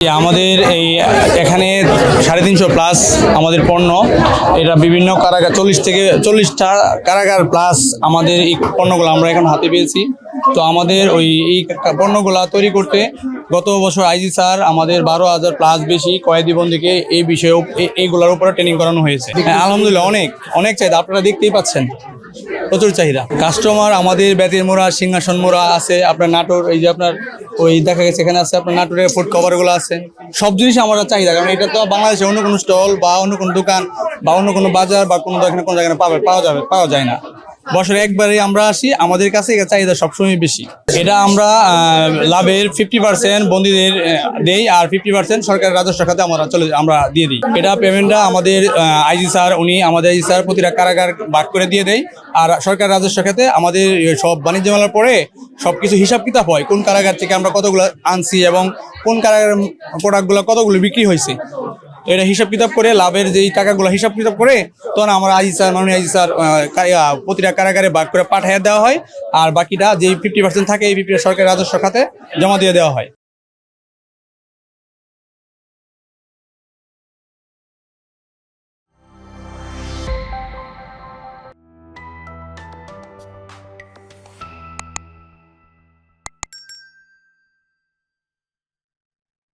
আমাদের এই এখানে 350 প্লাস আমাদের পণ্য, এটা বিভিন্ন কারাগার 40টা কারাগার প্লাস আমাদের এই পণ্যগুলো আমরা এখন হাতে পেয়েছি। তো আমাদের এই পণ্যগুলা তৈরি করতে গত বছর আইজি স্যার আমাদের 12,000 প্লাস বেশি কয়েদি বন্দীকে এই বিষয়ে এইগুলোর উপরে ট্রেনিং করানো হয়েছে। আলহামদুলিল্লাহ অনেক অনেক চাহিদা, আপনারা দেখতেই পাচ্ছেন প্রচুর চাহিদা। কাস্টমার আমাদের বেতের মোড়া, সিংহাসন মোড়া আছে, আপনার নাটোর এই যে আপনার ওই দেখা গেছে এখানে আছে আপনার নাটোরের ফুড কভারগুলো আছে, সব জিনিস আমাদের চাহিদা। কারণ এটা তো বাংলাদেশে অন্য কোনো স্টল বা অন্য কোনো দোকান বা অন্য কোনো বাজার বা কোনো এখানে কোনো জায়গায় পাওয়া যায় না। বছরে একবারে আমরা আসি, আমাদের কাছে এর চাহিদা সবসময় বেশি। এটা আমরা লাভের 50% বন্দীদের দেই আর 50% সরকারের রাজস্ব খাতে আমরা দিয়ে দিই। এটা পেমেন্টটা আমাদের আইজি স্যার প্রতিটা কারাগার ভাগ করে দিয়ে দেয়। আর সরকার রাজস্ব খাতে আমাদের সব বাণিজ্য মেলার পরে সবকিছু হিসাব কিতাব হয়, কোন কারাগার থেকে আমরা কতগুলো আনছি এবং কোন কারাগারের প্রোডাক্টগুলো কতগুলো বিক্রি হয়েছে। এটা হিসাব কিতাব করে লাভের যেই টাকাগুলো হিসাব কিতাব করে তখন আমরা মাননীয় আইজি স্যার প্রতিটা কারাগারে ভাগ করে পাঠিয়ে দেওয়া হয়। আর বাকিটা যেই 50% থাকে এই 50% সরকারের রাজস্ব খাতে জমা দিয়ে দেওয়া হয়।